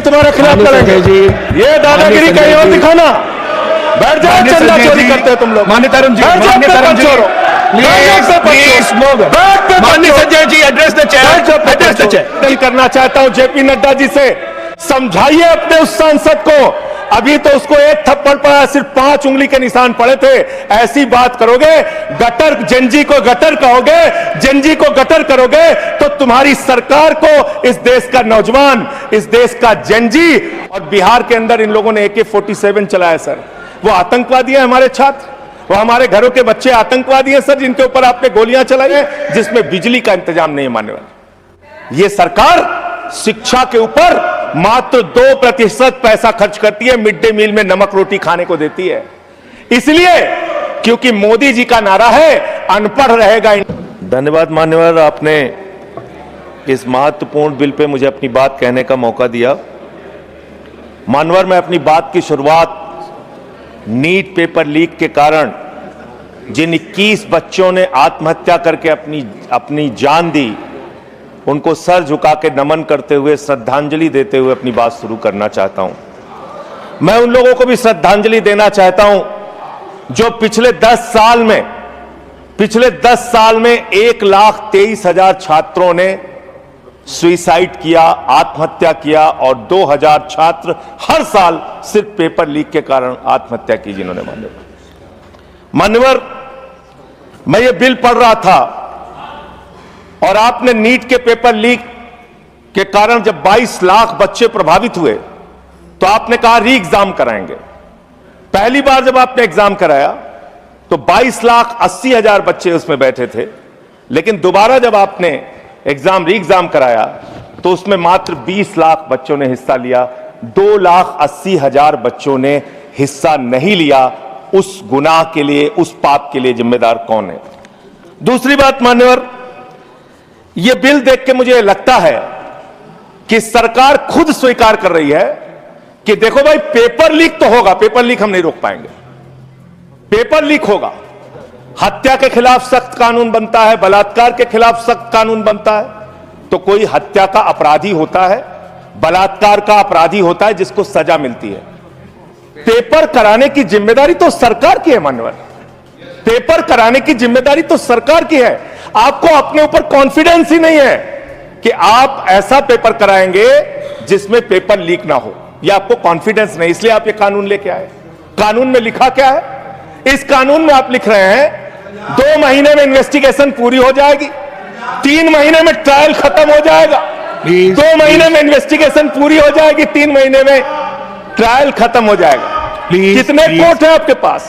तुम्हारे खिलाफ करेंगे जी। ये दादागिरी कहीं और दिखाना। बैठ जाओ, चंदा चोरी करते हो तुम लोग। माननीय तरुण जी, माननीय Sanjay ji, address the chair. करना चाहता हूं जेपी नड्डा जी से, समझाइए अपने उस सांसद को। अभी तो उसको एक थप्पड़ पड़ा, सिर्फ 5 उंगली के निशान पड़े थे। ऐसी बात करोगे, गटर जेनजी को गटर कहोगे, जेनजी को गटर करोगे, तो तुम्हारी सरकार को इस देश का नौजवान, इस देश का जेनजी, और बिहार के अंदर इन लोगों ने AK-47 चलाया सर। वो आतंकवादी है हमारे छात्र, वो हमारे घरों के बच्चे आतंकवादी हैं सर, जिनके ऊपर आपने गोलियां चलाई हैं, जिसमें बिजली का इंतजाम नहीं मानने वाले। ये सरकार शिक्षा के ऊपर मात्र 2% पैसा खर्च करती है, मिड डे मील में नमक रोटी खाने को देती है। इसलिए क्योंकि मोदी जी का नारा है, अनपढ़ रहेगा। धन्यवाद मान्यवर, आपने इस महत्वपूर्ण बिल पे मुझे अपनी बात कहने का मौका दिया। मान्यवर, मैं अपनी बात की शुरुआत नीट पेपर लीक के कारण जिन 21 बच्चों ने आत्महत्या करके अपनी जान दी, उनको सर झुका के नमन करते हुए, श्रद्धांजलि देते हुए अपनी बात शुरू करना चाहता हूं। मैं उन लोगों को भी श्रद्धांजलि देना चाहता हूं जो पिछले 10 साल में 1,23,000 छात्रों ने सुसाइड किया, आत्महत्या किया, और 2,000 छात्र हर साल सिर्फ पेपर लीक के कारण आत्महत्या की जिन्होंने। मान्यवर, मैं ये बिल पढ़ रहा था और आपने नीट के पेपर लीक के कारण जब 22 लाख बच्चे प्रभावित हुए तो आपने कहा री एग्जाम कराएंगे। पहली बार जब आपने एग्जाम कराया तो 22,80,000 बच्चे उसमें बैठे थे, लेकिन दोबारा जब आपने री एग्जाम कराया तो उसमें मात्र 20 लाख बच्चों ने हिस्सा लिया, 2,80,000 बच्चों ने हिस्सा नहीं लिया। उस गुनाह के लिए, उस पाप के लिए जिम्मेदार कौन है? दूसरी बात मान्यवर, यह बिल देख के मुझे लगता है कि सरकार खुद स्वीकार कर रही है कि देखो भाई, पेपर लीक तो होगा, पेपर लीक हम नहीं रोक पाएंगे, पेपर लीक होगा। हत्या के खिलाफ सख्त कानून बनता है, बलात्कार के खिलाफ सख्त कानून बनता है। तो कोई हत्या का अपराधी होता है, बलात्कार का अपराधी होता है जिसको सजा मिलती है। पेपर कराने की जिम्मेदारी तो सरकार की है मान्यवर, पेपर कराने की जिम्मेदारी तो सरकार की है। आपको अपने ऊपर कॉन्फिडेंस ही नहीं है कि आप ऐसा पेपर कराएंगे जिसमें पेपर लीक ना हो, यह आपको कॉन्फिडेंस नहीं, इसलिए आप ये कानून लेके आए। कानून में लिखा क्या है? इस कानून में आप लिख रहे हैं 2 महीने में इन्वेस्टिगेशन पूरी हो जाएगी, 3 महीने में ट्रायल खत्म हो जाएगा। 2 महीने में इन्वेस्टिगेशन पूरी हो जाएगी, 3 महीने में ट्रायल खत्म हो जाएगा। कितने कोर्ट है आपके पास?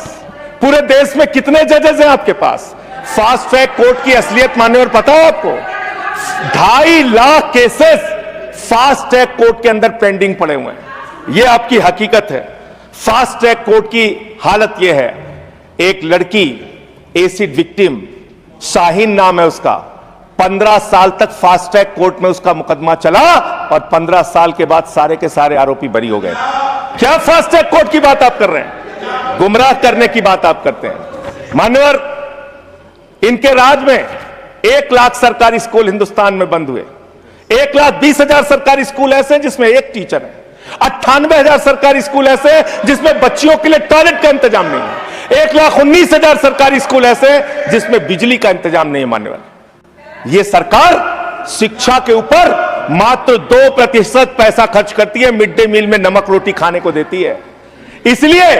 पूरे देश में कितने जजेस हैं आपके पास? फास्ट ट्रैक कोर्ट की असलियत मान्यवर पता है आपको? 2.5 lakh cases fast track court के अंदर पेंडिंग पड़े हुए हैं। यह आपकी हकीकत है। फास्ट ट्रैक कोर्ट की हालत यह है, एक लड़की एसिड विक्टिम, शाहीन नाम है उसका, 15 साल तक फास्ट ट्रैक कोर्ट में उसका मुकदमा चला और 15 साल के बाद सारे के सारे आरोपी बरी हो गए। क्या फास्ट ट्रैक कोर्ट की बात आप कर रहे हैं? गुमराह करने की बात आप करते हैं। मान्यवर, इनके राज में 1 लाख सरकारी स्कूल हिंदुस्तान में बंद हुए। 1,20,000 सरकारी स्कूल ऐसे हैं जिसमें एक टीचर है। 98,000 सरकारी स्कूल ऐसे हैं जिसमें बच्चियों के लिए टॉयलेट का इंतजाम नहीं है। 1,19,000 सरकारी स्कूल ऐसे हैं जिसमें बिजली का इंतजाम नहीं है। मान्यवर, यह सरकार शिक्षा के ऊपर मात्र 2% पैसा खर्च करती है, मिड डे मील में नमक रोटी खाने को देती है। इसलिए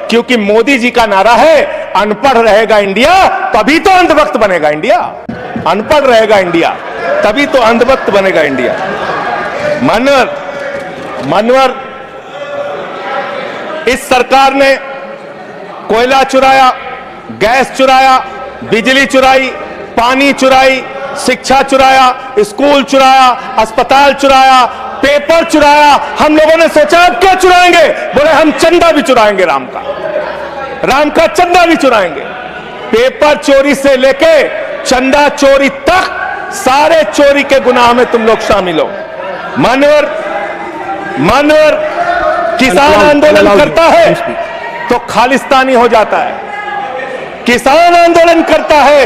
क्योंकि मोदी जी का नारा है, अनपढ़ रहेगा इंडिया तभी तो अंधभक्त बनेगा इंडिया। अनपढ़ रहेगा इंडिया तभी तो अंधभक्त बनेगा इंडिया। मान्यवर, इस सरकार ने कोयला चुराया, गैस चुराया, बिजली चुराई, पानी चुराई, शिक्षा चुराया, स्कूल चुराया, अस्पताल चुराया, पेपर चुराया। हम लोगों ने सोचा अब क्या चुराएंगे? बोले हम चंदा भी चुराएंगे, राम का चंदा भी चुराएंगे। पेपर चोरी से लेके चंदा चोरी तक सारे चोरी के गुनाह में तुम लोग शामिल हो। मान्यवर, किसान आंदोलन करता है तो खालिस्तानी हो जाता है। किसान आंदोलन करता है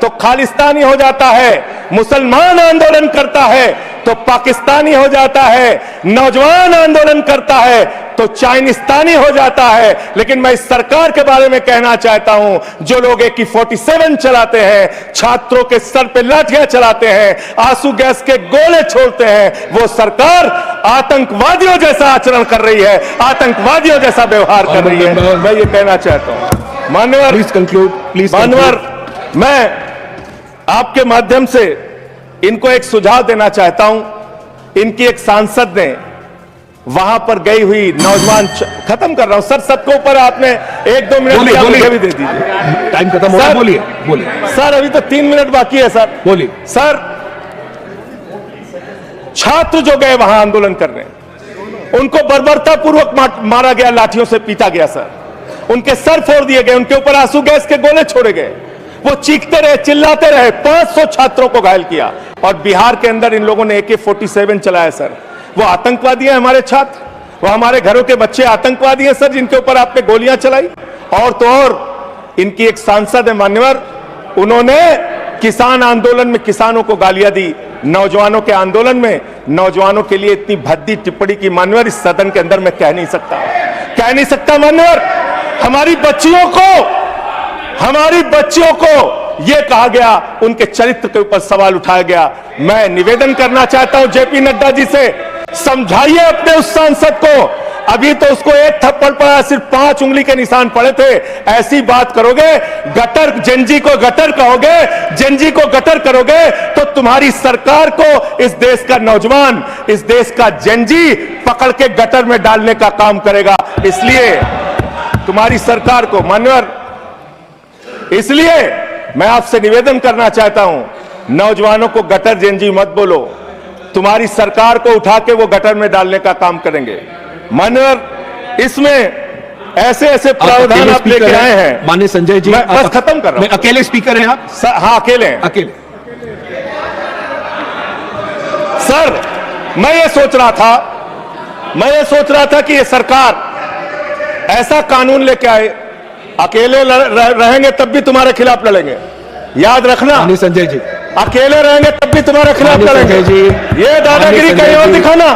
तो खालिस्तानी हो जाता है। मुसलमान आंदोलन करता है तो पाकिस्तानी हो जाता है, नौजवान आंदोलन करता है तो चाइनिस्तानी हो जाता है। लेकिन मैं इस सरकार के बारे में कहना चाहता हूं, जो लोग AK-47 चलाते हैं, छात्रों के सर पे लाठियां चलाते हैं, आंसू गैस के गोले छोड़ते हैं, वो सरकार आतंकवादियों जैसा आचरण कर रही है, आतंकवादियों जैसा व्यवहार कर रही है। मैं ये कहना चाहता हूं। मान्यवर, प्लीज कंक्लूड, प्लीज मान्यवर, मैं आपके माध्यम से इनको एक सुझाव देना चाहता हूं। इनकी एक सांसद ने वहां पर गई हुई नौजवान, खत्म कर रहा हूं सर, सबके ऊपर आपने 1-2 मिनट मुझे भी दे दीजिए, टाइम खत्म हो रहा है। बोलिए बोलिए सर, अभी तो 3 मिनट बाकी है सर। बोलिए सर, छात्र जो गए वहां आंदोलन करने, उनको बर्बरता पूर्वक मारा गया, लाठियों से पीटा गया सर, उनके सर फोड़ दिए गए, उनके ऊपर आंसू गैस के गोले छोड़े गए, वो चीखते रहे, चिल्लाते रहे, 500 छात्रों को घायल किया। और बिहार के अंदर इन लोगों ने AK-47 चलाया सर। वो आतंकवादी हैं हमारे छात्र, वो हमारे घरों के बच्चे आतंकवादी हैं सर, जिनके ऊपर आपने गोलियां चलाई। और तो और इनकी एक सांसद है मान्यवर, उन्होंने किसान आंदोलन में किसानों को गालियां दी, नौजवानों के आंदोलन में नौजवानों के लिए इतनी भद्दी टिप्पणी की मान्यवर, इस सदन के अंदर मैं कह नहीं सकता मान्यवर। हमारी बच्चियों को यह कहा गया, उनके चरित्र के ऊपर सवाल उठाया गया। मैं निवेदन करना चाहता हूं JP नड्डा जी से, समझाइए अपने उस सांसद को। अभी तो उसको एक थप्पड़ पड़ा, सिर्फ 5 उंगली के निशान पड़े थे। ऐसी बात करोगे, गटर जेनजी को गटर कहोगे, जेनजी को गटर करोगे, तो तुम्हारी सरकार को इस देश का नौजवान, इस देश का जेनजी पकड़ के गटर में डालने का काम करेगा। इसलिए तुम्हारी सरकार को मान्यवर, इसलिए मैं आपसे निवेदन करना चाहता हूं, नौजवानों को गटर जेनजी मत बोलो, तुम्हारी सरकार को उठा के वो गटर में डालने का काम करेंगे। मान्यवर, इसमें ऐसे प्रावधान आप लेके आए हैं। माननीय संजय जी, मैं बस खत्म कर रहा हूं। अकेले स्पीकर हैं आप? हाँ, अकेले हैं। अकेले। सर, मैं ये सोच रहा था कि ये सरकार ऐसा कानून लेके आए, अकेले रहेंगे तब भी तुम्हारे खिलाफ लड़ेंगे, याद रखना। माननीय संजय जी, अकेले रहेंगे तब भी तुम्हारे खिलाफ लड़ेंगे। ये दादागिरी कहीं और दिखाना।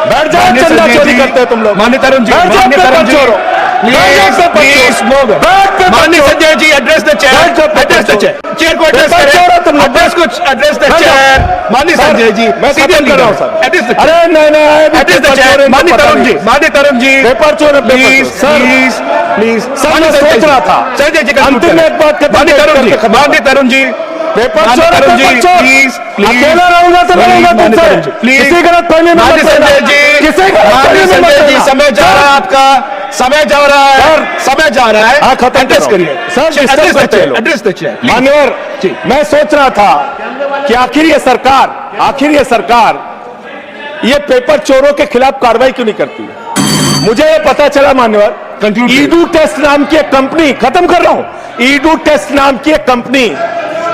बैठ जाओ, चंदा चोरी करते हो तुम लोग। माननीय तरुण जी, माननीय तरुण जी, माननीय Sanjay ji, address the chair, address the chair, chair को एड्रेस करें, एड्रेस द चेयर। माननीय संजय जी, मैं सीधे कर रहा हूं सर। एड्रेस द, अरे नहीं, एड्रेस द चेयर। माननीय तरुण जी, पेपर चोर, प्लीज सर, मैं सोच रहा था संजय जी, अंतिम में एक बात, माननीय तरुण जी, पेपर चोर, प्लीज अकेला रहूंगा तो रहूंगा तुमसे, किसी गलत फहमी में मत संजय जी, किसी गलत संजय जी, समय जा रहा है आपका, समय जा रहा है। हाँ, खत्म एड्रेस करिए सर, एड्रेस द चेयर। मान्यवर, मैं सोच रहा था कि आखिर ये सरकार ये पेपर चोरों के खिलाफ कार्रवाई क्यों नहीं करती। मुझे ये पता चला मान्यवर, ईडू टेस्ट नाम की एक कंपनी, खत्म कर रहा हूं, ईडू टेस्ट नाम की एक कंपनी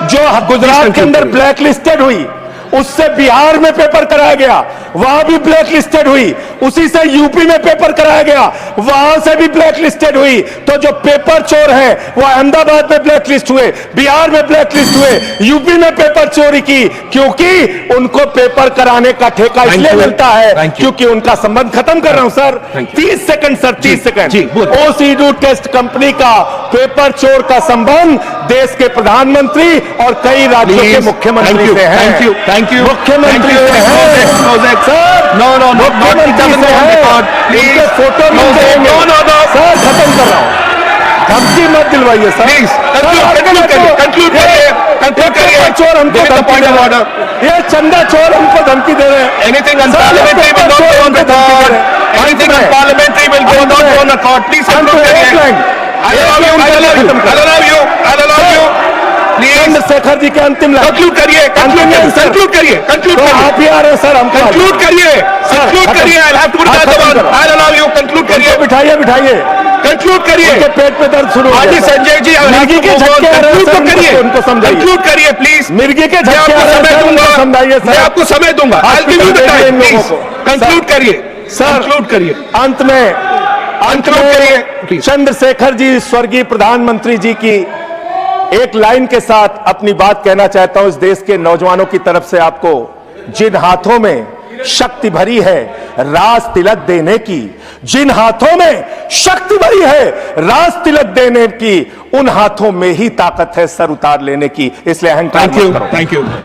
जो गुजरात के अंदर ब्लैक लिस्टेड हुई, उससे बिहार में पेपर कराया गया, वहां भी ब्लैक लिस्टेड हुई, उसी से यूपी में पेपर कराया गया, वहां से भी ब्लैक लिस्टेड हुई। तो जो पेपर चोर है वो अहमदाबाद में ब्लैक लिस्ट हुए, बिहार में ब्लैक लिस्ट हुए, यूपी में पेपर चोरी की, क्योंकि उनको पेपर कराने का ठेका इसलिए मिलता है क्योंकि उनका संबंध, खत्म कर रहा हूं सर, 30 सेकंड सर, 30 सेकंड। ओसीडू टेस्ट कंपनी का पेपर चोर का संबंध देश के प्रधानमंत्री और कई राज्यों के मुख्यमंत्री से है। थैंक यू, मुख्यमंत्री से है सर, नो, मुख्यमंत्री से है, उनके फोटो मिल जाएंगे सर, खत्म कर रहा हूं, धमकी मत दिलवाइए सर, प्लीज कंक्लूड करिए। चोर हमको धमकी दे रहे हैं, ये चंदा चोर हमको धमकी दे रहे हैं। Anything unparliamentary will not go on record. Anything unparliamentary will not go on record. Please conclude करिए। I love you. Chandrashekhar ji के अंतिम लाइन कंक्लूड करिए। आप ही आ रहे हैं सर, हम कंक्लूड करिए। I'll have to put that one. I love you. Conclude करिए। बिठाइए कंक्लूड करिए। पेट में दर्द शुरू हो गया संजय जी, मिर्गी के झटके उनको समझाइए, कंक्लूड करिए प्लीज। मिर्गी के झटके समझाइए सर, मैं आपको समय दूंगा। कंक्लूड करिए सर, कंक्लूड करिए। अंत में चंद्रशेखर जी, स्वर्गीय प्रधानमंत्री जी की एक लाइन के साथ अपनी बात कहना चाहता हूं, इस देश के नौजवानों की तरफ से आपको जिन हाथों में शक्ति भरी है राज तिलक देने की, जिन हाथों में शक्ति भरी है राज तिलक देने की, उन हाथों में ही ताकत है सर उतार लेने की। इसलिए अहंकार मत करो। Thank you.